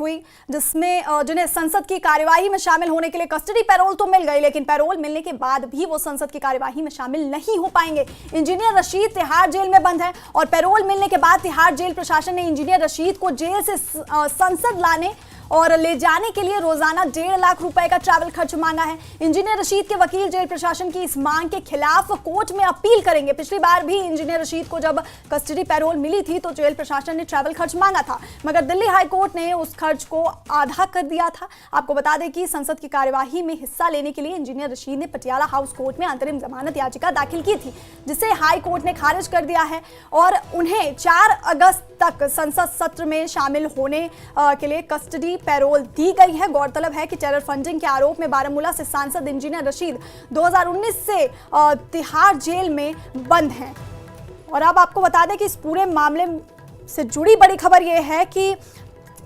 हुई जिसमें जिन्हें संसद की कार्यवाही में शामिल होने के लिए कस्टडी पैरोल तो मिल गई, लेकिन पैरोल मिलने के बाद भी वो संसद की कार्यवाही में शामिल नहीं हो पाएंगे। इंजीनियर रशीद तिहाड़ जेल में बंद है और पैरोल मिलने के बाद तिहाड़ जेल प्रशासन ने इंजीनियर रशीद को जेल से संसद लाने और ले जाने के लिए रोजाना 1.5 लाख रुपए का ट्रैवल खर्च मांगा है। इंजीनियर रशीद के वकील जेल प्रशासन की इस मांग के खिलाफ कोर्ट में अपील करेंगे। पिछली बार भी इंजीनियर रशीद को जब कस्टडी पैरोल मिली थी तो जेल प्रशासन ने ट्रैवल खर्च मांगा था, मगर दिल्ली हाई कोर्ट ने उस खर्च को आधा कर दिया था। आपको बता दें कि संसद की कार्यवाही में हिस्सा लेने के लिए इंजीनियर रशीद ने पटियाला हाउस कोर्ट में अंतरिम जमानत याचिका दाखिल की थी, जिसे हाई कोर्ट ने खारिज कर दिया है और उन्हें 4 अगस्त तक संसद सत्र में शामिल होने के लिए कस्टडी पैरोल दी गई है। गौरतलब है कि टेरर फंडिंग के आरोप में बारामूला से सांसद इंजीनियर रशीद 2019 से तिहाड़ जेल में बंद हैं। और अब आपको बता दें कि इस पूरे मामले से जुड़ी बड़ी खबर यह है कि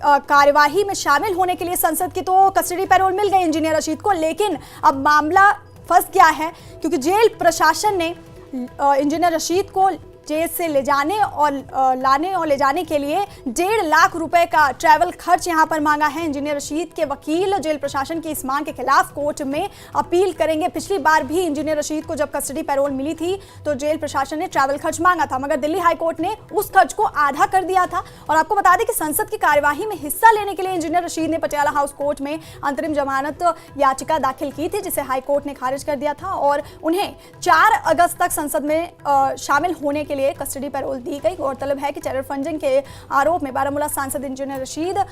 कार्यवाही में शामिल होने के लिए संसद की तो कस्टडी पैरोल मिल गई इंजीनियर रशीद को, लेकिन अब मामला फंस गया है क्योंकि जेल प्रशासन ने इंजीनियर रशीद को जेल से ले जाने और लाने और ले जाने के लिए 1.5 लाख रुपए का ट्रैवल खर्च यहां पर मांगा है। इंजीनियर रशीद के वकील जेल प्रशासन की इस मांग के खिलाफ कोर्ट में अपील करेंगे। पिछली बार भी इंजीनियर रशीद को जब कस्टडी पैरोल मिली थी तो जेल प्रशासन ने ट्रैवल खर्च मांगा था, मगर दिल्ली हाई कोर्ट ने उस खर्च को आधा कर दिया था। और आपको बता दें कि संसद की कार्यवाही में हिस्सा लेने के लिए इंजीनियर रशीद ने पटियाला हाउस कोर्ट में अंतरिम जमानत याचिका दाखिल की थी, जिसे हाई कोर्ट ने खारिज कर दिया था और उन्हें 4 अगस्त तक संसद में शामिल होने के लिए कस्टडी पैरोल दी गई। गौरतलब है कि टेरर फंडिंग के आरोप में बारामूला सांसद इंजीनियर रशीद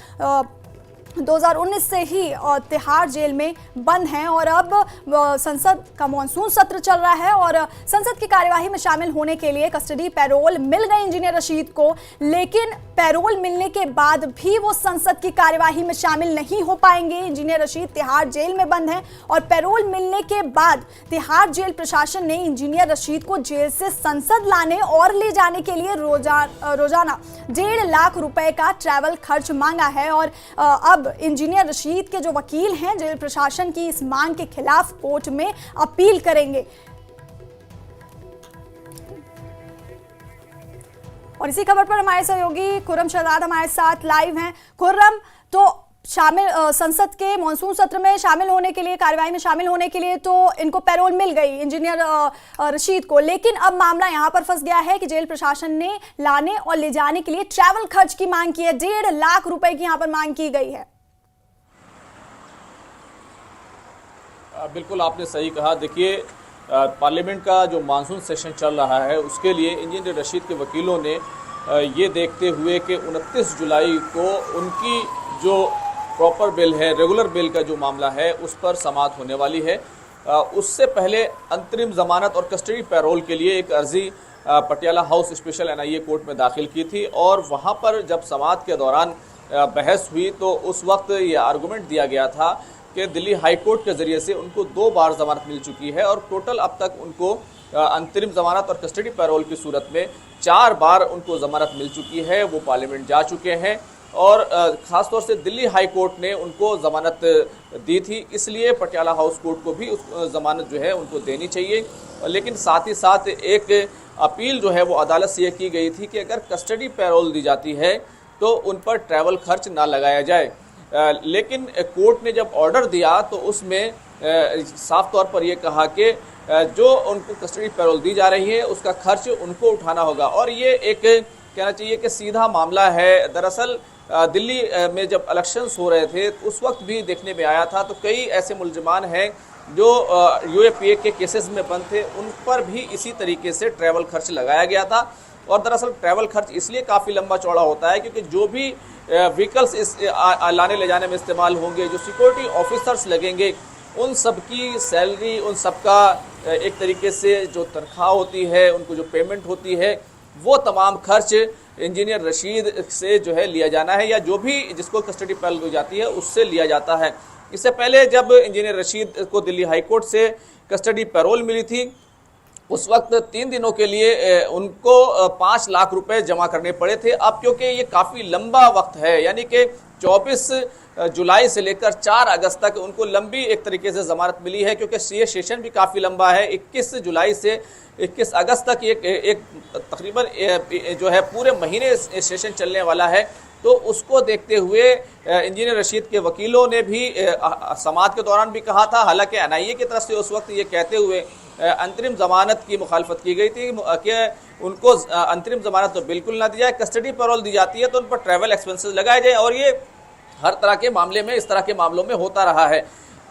2019 से ही तिहाड़ जेल में बंद हैं और अब संसद का मॉनसून सत्र चल रहा है और संसद की कार्यवाही में शामिल होने के लिए कस्टडी पैरोल मिल गई इंजीनियर रशीद को, लेकिन पैरोल मिलने के बाद भी वो संसद की कार्यवाही में शामिल नहीं हो पाएंगे। इंजीनियर रशीद तिहाड़ जेल में बंद हैं और पैरोल मिलने के बाद तिहाड़ जेल प्रशासन ने इंजीनियर रशीद को जेल से संसद लाने और ले जाने के लिए रोजाना 1.5 लाख रुपए का ट्रैवल खर्च मांगा है। और अब इंजीनियर रशीद के जो वकील हैं जेल प्रशासन की इस मांग के खिलाफ कोर्ट में अपील करेंगे। और इसी खबर पर हमारे सहयोगी खुर्रम शहजाद हमारे साथ लाइव हैं। खुर्रम, तो संसद के मॉनसून सत्र में शामिल होने के लिए, कार्यवाही में शामिल होने के लिए तो इनको पैरोल मिल गई इंजीनियर रशीद को, लेकिन अब मामला यहां पर फंस गया है कि जेल प्रशासन ने लाने और ले जाने के लिए ट्रैवल खर्च की मांग की है। 1.5 लाख रुपए की यहां पर मांग की गई है। बिल्कुल आपने सही कहा। देखिए, पार्लियामेंट का जो मानसून सेशन चल रहा है उसके लिए इंजीनियर रशीद के वकीलों ने ये देखते हुए कि 29 जुलाई को उनकी जो प्रॉपर बेल है, रेगुलर बेल का जो मामला है उस पर समाअत होने वाली है, उससे पहले अंतरिम जमानत और कस्टडी पैरोल के लिए एक अर्जी Patiala house special NIA court में दाखिल की थी और वहाँ पर जब समाअत के दौरान बहस हुई तो उस वक्त ये आर्गूमेंट दिया गया था कि दिल्ली हाई कोर्ट के ज़रिए से उनको 2 बार ज़मानत मिल चुकी है और टोटल अब तक उनको अंतरिम ज़मानत और कस्टडी पैरोल की सूरत में 4 बार उनको ज़मानत मिल चुकी है। वो पार्लियामेंट जा चुके हैं और ख़ास तौर से दिल्ली हाई कोर्ट ने उनको ज़मानत दी थी, इसलिए पटियाला हाउस कोर्ट को भी उस ज़मानत जो है उनको देनी चाहिए। लेकिन साथ ही साथ एक अपील जो है वो अदालत से ये की गई थी कि अगर कस्टडी पैरोल दी जाती है तो उन पर ट्रैवल खर्च ना लगाया जाए। लेकिन कोर्ट ने जब ऑर्डर दिया तो उसमें साफ तौर पर यह कहा कि जो उनको कस्टडी पैरोल दी जा रही है उसका खर्च उनको उठाना होगा और ये एक कहना चाहिए कि सीधा मामला है। दरअसल दिल्ली में जब इलेक्शंस हो रहे थे उस वक्त भी देखने में आया था तो कई ऐसे मुलजमान हैं जो UAPA के केसेस में बंद थे, उन पर भी इसी तरीके से ट्रैवल खर्च लगाया गया था। और दरअसल ट्रैवल खर्च इसलिए काफ़ी लंबा चौड़ा होता है क्योंकि जो भी व्हीकल्स इस लाने ले जाने में इस्तेमाल होंगे, जो सिक्योरिटी ऑफिसर्स लगेंगे, उन सब की सैलरी, उन सब का एक तरीके से जो तनख्वाह होती है, उनको जो पेमेंट होती है, वो तमाम खर्च इंजीनियर रशीद से जो है लिया जाना है या जो भी जिसको कस्टडी पैरोल दी जाती है उससे लिया जाता है। इससे पहले जब इंजीनियर रशीद को दिल्ली हाई कोर्ट से कस्टडी पैरोल मिली थी उस वक्त 3 दिनों के लिए उनको 5 लाख रुपए जमा करने पड़े थे। अब क्योंकि ये काफ़ी लंबा वक्त है, यानी कि 24 जुलाई से लेकर 4 अगस्त तक उनको लंबी एक तरीके से ज़मानत मिली है, क्योंकि ये सेशन भी काफ़ी लंबा है। 21 जुलाई से 21 अगस्त तक एक तकरीबन जो है पूरे महीने सेशन चलने वाला है। तो उसको देखते हुए इंजीनियर रशीद के वकीलों ने भी समाअत के दौरान भी कहा था, हालांकि एनआईए की तरफ से उस वक्त ये कहते हुए अंतरिम जमानत की मुखालफत की गई थी कि उनको अंतरिम जमानत तो बिल्कुल ना दी जाए, कस्टडी पैरोल दी जाती है तो उन पर ट्रैवल एक्सपेंसेस लगाए जाए, और ये हर तरह के मामले में, इस तरह के मामलों में होता रहा है।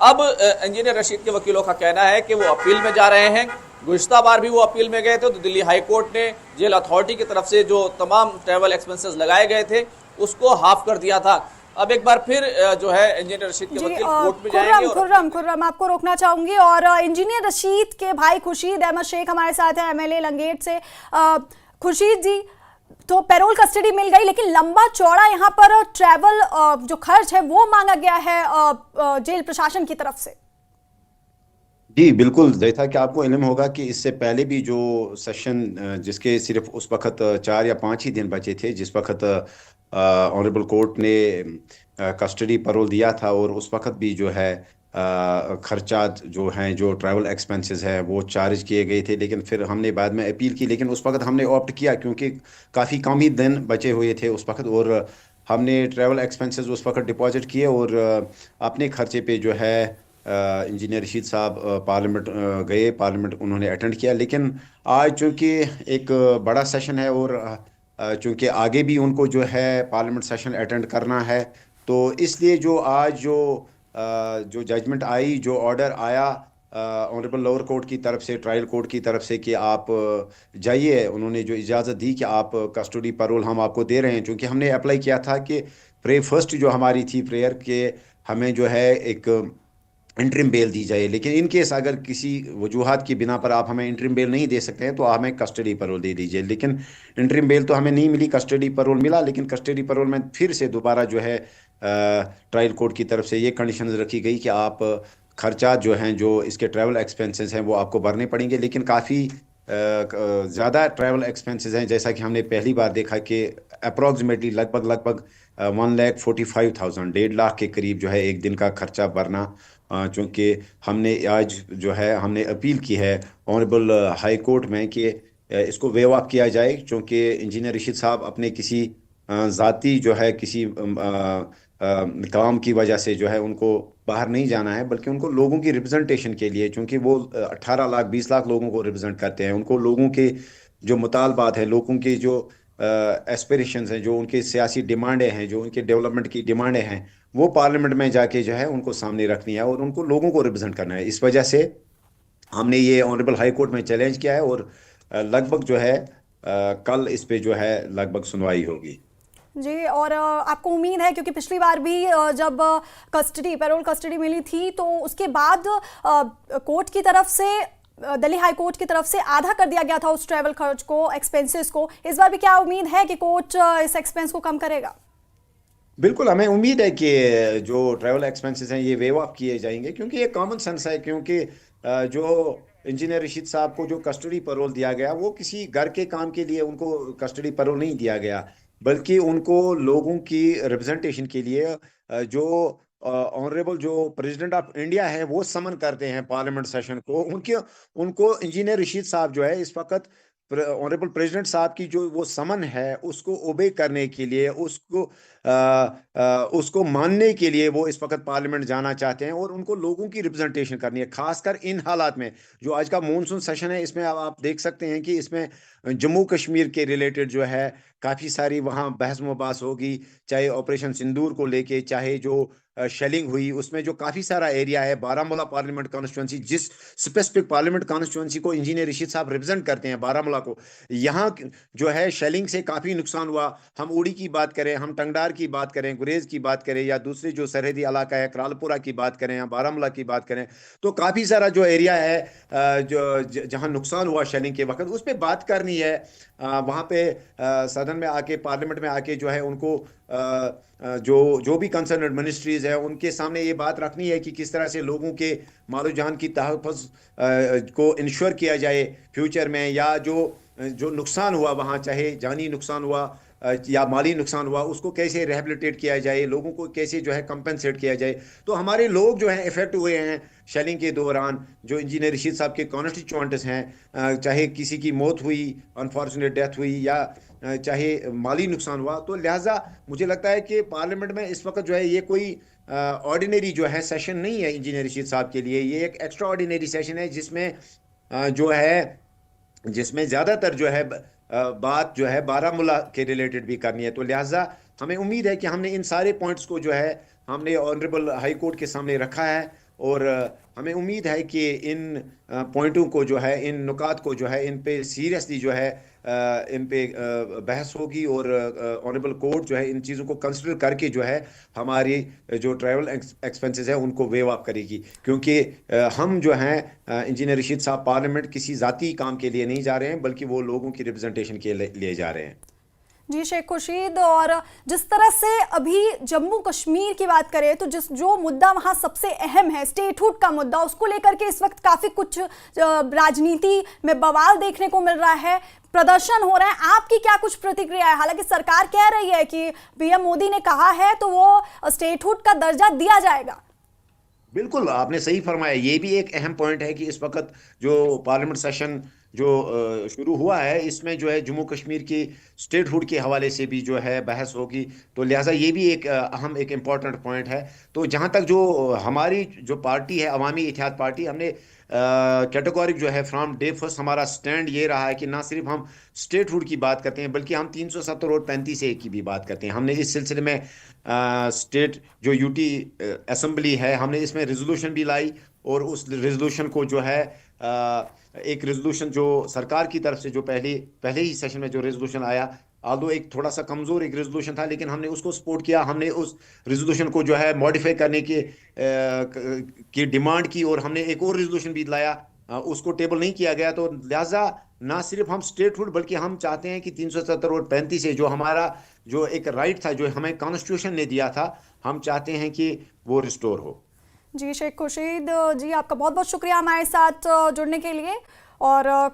अब इंजीनियर रशीद के वकीलों का कहना है कि वो अपील में जा रहे हैं। गुज़िश्ता बार भी वो अपील में गए थे तो दिल्ली हाई कोर्ट ने जेल अथॉरिटी की तरफ से जो तमाम ट्रैवल एक्सपेंसेस लगाए गए थे उसको हाफ कर दिया था। अब एक बार फिर जो है इंजीनियर रशीद के वकील कोर्ट में जाएंगे। खुर्रम आपको रोकना चाहूंगी, और इंजीनियर रशीद के भाई खुर्शीद अहमद शेख हमारे साथ है, एमएलए लंगेट से। खुर्शीद जी, तो पैरोल कस्टडी मिल गई, लेकिन लंबा चौड़ा यहाँ पर ट्रैवल जो खर्च है वो मांगा गया है जेल प्रशासन की तरफ से। जी बिल्कुल, जैसा कि आपको इल्म होगा कि इससे पहले भी जो सेशन जिसके सिर्फ उस वक्त 4 या 5 ही दिन बचे थे, जिस वक्त ऑनरेबल कोर्ट ने कस्टडी पैरोल दिया था, और उस वक्त भी जो है खर्चात जो हैं, जो ट्रैवल एक्सपेंसेस है वो चार्ज किए गए थे, लेकिन फिर हमने बाद में अपील की। लेकिन उस वक्त हमने ऑप्ट किया क्योंकि काफ़ी कम ही दिन बचे हुए थे उस वक्त, और हमने ट्रैवल एक्सपेंसेस उस वक्त डिपॉजिट किए, और अपने खर्चे पे जो है इंजीनियर रशीद साहब पार्लियामेंट गए, पार्लियामेंट उन्होंने अटेंड किया। लेकिन आज चूँकि एक बड़ा सेशन है, और चूँकि आगे भी उनको जो है पार्लियामेंट सेशन अटेंड करना है, तो इसलिए जो आज जो जजमेंट आई, जो ऑर्डर आया ऑनरेबल लोअर कोर्ट की तरफ से, ट्रायल कोर्ट की तरफ से, कि आप जाइए, उन्होंने जो इजाज़त दी कि आप कस्टडी पैरोल हम आपको दे रहे हैं। चूँकि हमने अप्लाई किया था कि फर्स्ट जो हमारी थी प्रेयर के हमें जो है एक इंटरिम बेल दी जाए, लेकिन इन केस अगर किसी वजूहात की बिना पर आप हमें इंटरिम बेल नहीं दे सकते हैं तो हमें कस्टडी पैरोल दे दीजिए। लेकिन इंटरिम बेल तो हमें नहीं मिली, कस्टडी पैरोल मिला। लेकिन कस्टडी पैरोल में फिर से दोबारा जो है ट्रायल कोर्ट की तरफ से ये कंडीशन रखी गई कि आप खर्चा जो हैं, जो इसके ट्रैवल एक्सपेंसेस हैं, वो आपको भरने पड़ेंगे। लेकिन काफ़ी ज़्यादा ट्रैवल एक्सपेंसेस हैं, जैसा कि हमने पहली बार देखा कि अप्रॉक्सीमेटली लगभग 1,45,000, 1.5 लाख के करीब जो है एक दिन का खर्चा भरना। चूँकि हमने आज जो है हमने अपील की है ऑनरेबल हाई कोर्ट में कि इसको वेव ऑफ किया जाए, क्योंकि इंजीनियर रशीद साहब अपने किसी ज़ाती जो है किसी काम की वजह से जो है उनको बाहर नहीं जाना है, बल्कि उनको लोगों की रिप्रेजेंटेशन के लिए, क्योंकि वो 18 लाख 20 लाख लोगों को रिप्रेजेंट करते हैं, उनको लोगों के जो मुतालबात हैं, लोगों के जो एस्पिरेशंस हैं, जो उनके सियासी डिमांडें हैं, जो उनके डेवलपमेंट की डिमांडें हैं, वो पार्लियामेंट में जाके जो है उनको सामने रखनी है और उनको लोगों को रिप्रेजेंट करना है। इस वजह से हमने ये ऑनरेबल हाई कोर्ट में चैलेंज किया है, और लगभग जो है कल इस पे जो है लगभग सुनवाई होगी। जी, और आपको उम्मीद है, क्योंकि पिछली बार भी जब पैरोल कस्टडी मिली थी तो उसके बाद कोर्ट की तरफ से, दिल्ली हाई कोर्ट की तरफ से आधा कर दिया गया था उस ट्रैवल खर्च को, एक्सपेंसेस को। इस बार भी क्या उम्मीद है कि कोर्ट इस एक्सपेंस को कम करेगा? बिल्कुल, हमें उम्मीद है कि जो ट्रैवल एक्सपेंसेस हैं ये वेव ऑफ किए जाएंगे, क्योंकि ये कॉमन सेंस है। क्योंकि जो इंजीनियर रशीद साहब को जो कस्टडी पैरोल दिया गया वो किसी घर के काम के लिए उनको कस्टडी पैरोल नहीं दिया गया, बल्कि उनको लोगों की रिप्रेजेंटेशन के लिए जो ऑनरेबल जो प्रेसिडेंट ऑफ इंडिया है वो समन करते हैं पार्लियामेंट सेशन को, उनको इंजीनियर रशीद साहब जो है इस वक्त ऑनरेबल प्रेसिडेंट साहब की जो वो समन है उसको ओबे करने के लिए, उसको मानने के लिए वो इस वक्त पार्लियामेंट जाना चाहते हैं, और उनको लोगों की रिप्रेजेंटेशन करनी है। खासकर इन हालात में जो आज का मॉनसून सेशन है, इसमें आप देख सकते हैं कि इसमें जम्मू कश्मीर के रिलेटेड जो है काफ़ी सारी वहाँ बहस मुबास होगी, चाहे ऑपरेशन सिंदूर को लेके, चाहे जो शेलिंग हुई उसमें जो काफ़ी सारा एरिया है, बारामूला पार्लियामेंट कॉन्स्टिट्यूंसी, जिस स्पेसिफिक पार्लियामेंट कॉन्स्टिट्यूंसी को इंजीनियर रशीद साहब रिप्रेजेंट करते हैं, बारामूला को, यहाँ जो है शेलिंग से काफ़ी नुकसान हुआ। हम उड़ी की बात करें, हम टंगडार की बात करें, गुरेज की बात करें, या दूसरे जो सरहदी इलाका है करालपुरा की बात करें, या बारामूला की बात करें, तो काफ़ी सारा जो एरिया है जो जहाँ नुकसान हुआ शेलिंग के वक्त, उस पर बात करनी है। वहाँ पे सदन में आके, पार्लियामेंट में आके जो है उनको जो भी कंसर्न मिनिस्ट्रीज है उनके सामने ये बात रखनी है कि किस तरह से लोगों के मालो जान की तहफ़्फ़ुज़ को इंश्योर किया जाए फ्यूचर में, या जो नुकसान हुआ वहाँ, चाहे जानी नुकसान हुआ या माली नुकसान हुआ उसको कैसे रिहेबिलिटेट किया जाए, लोगों को कैसे जो है कंपनसेट किया जाए। तो हमारे लोग जो हैं इफेक्ट हुए हैं शेलिंग के दौरान, जो इंजीनियर रशीद साहब के कॉन्स्टिट्यूएंट्स हैं, चाहे किसी की मौत हुई, अनफॉर्चुनेट डेथ हुई, या चाहे माली नुकसान हुआ, तो लिहाजा मुझे लगता है कि पार्लियामेंट में इस वक्त जो है ये कोई ऑर्डिनरी जो है सेशन नहीं है इंजीनियर रशीद साहब के लिए, ये एक एक्स्ट्रा ऑर्डिनरी सेशन है जिसमें जो है जिसमें ज़्यादातर जो है बात जो है बारामूला के रिलेटेड भी करनी है। तो लिहाजा हमें उम्मीद है कि हमने इन सारे पॉइंट्स को जो है हमने ऑनरेबल हाई कोर्ट के सामने रखा है, और हमें उम्मीद है कि इन पॉइंटों को जो है, इन नुकात को जो है, इन पे सीरियसली जो है इन पे बहस होगी, और ऑनरेबल कोर्ट जो है इन चीज़ों को कंसिडर करके जो है हमारी जो ट्रैवल एक्सपेंसेस है उनको वेव ऑफ करेगी। क्योंकि हम जो हैं इंजीनियर रशीद साहब पार्लियामेंट किसी ज़ाती काम के लिए नहीं जा रहे हैं, बल्कि वो लोगों की रिप्रेजेंटेशन के लिए जा रहे हैं। जी शेख खुर्शीद, और जिस तरह से अभी जम्मू कश्मीर की बात करें तो जो मुद्दा वहाँ सबसे अहम है, स्टेटहुड का मुद्दा, उसको लेकर के इस वक्त काफ़ी कुछ राजनीति में बवाल देखने को मिल रहा है, प्रदर्शन हो रहा है। आपकी क्या कुछ प्रतिक्रिया है? हालांकि सरकार कह रही है कि पीएम मोदी ने कहा है तो वो स्टेटहुड का दर्जा दिया जाएगा। बिल्कुल आपने सही फरमाया, ये भी एक अहम पॉइंट है कि इस वक्त जो पार्लियामेंट सेशन जो शुरू हुआ है इसमें जो है जम्मू कश्मीर की स्टेटहुड के हवाले से भी जो है बहस होगी। तो लिहाजा ये भी एक अहम एक इम्पॉर्टेंट पॉइंट है। तो जहाँ तक जो हमारी जो पार्टी है अवामी इत्तेहाद पार्टी, हमने कैटेगोरिक जो है फ्रॉम डे फर्स्ट हमारा स्टैंड ये रहा है कि ना सिर्फ हम स्टेटहुड की बात करते हैं, बल्कि हम 370 और 35A की भी बात करते हैं। हमने इस सिलसिले में स्टेट जो यूटी असेंबली है, हमने इसमें रेजोल्यूशन भी लाई, और उस रेजोल्यूशन को जो है एक रेजोल्यूशन जो सरकार की तरफ से जो पहले ही सेशन में जो रेजोल्यूशन आया, आल्दो एक थोड़ा सा कमजोर एक रेजोल्यूशन था, लेकिन हमने उसको सपोर्ट किया। हमने उस रेजोल्यूशन को जो है मॉडिफाई करने की डिमांड की, और हमने एक और रेजोल्यूशन भी लाया, उसको टेबल नहीं किया गया। तो लिहाजा ना सिर्फ हम स्टेटहुड, बल्कि हम चाहते हैं कि 370 और 35 जो हमारा जो एक राइट था, जो हमें कॉन्स्टिट्यूशन ने दिया था, हम चाहते हैं कि वो रिस्टोर हो। जी शेख खुर्शीद जी, आपका बहुत बहुत शुक्रिया हमारे साथ जुड़ने के लिए। और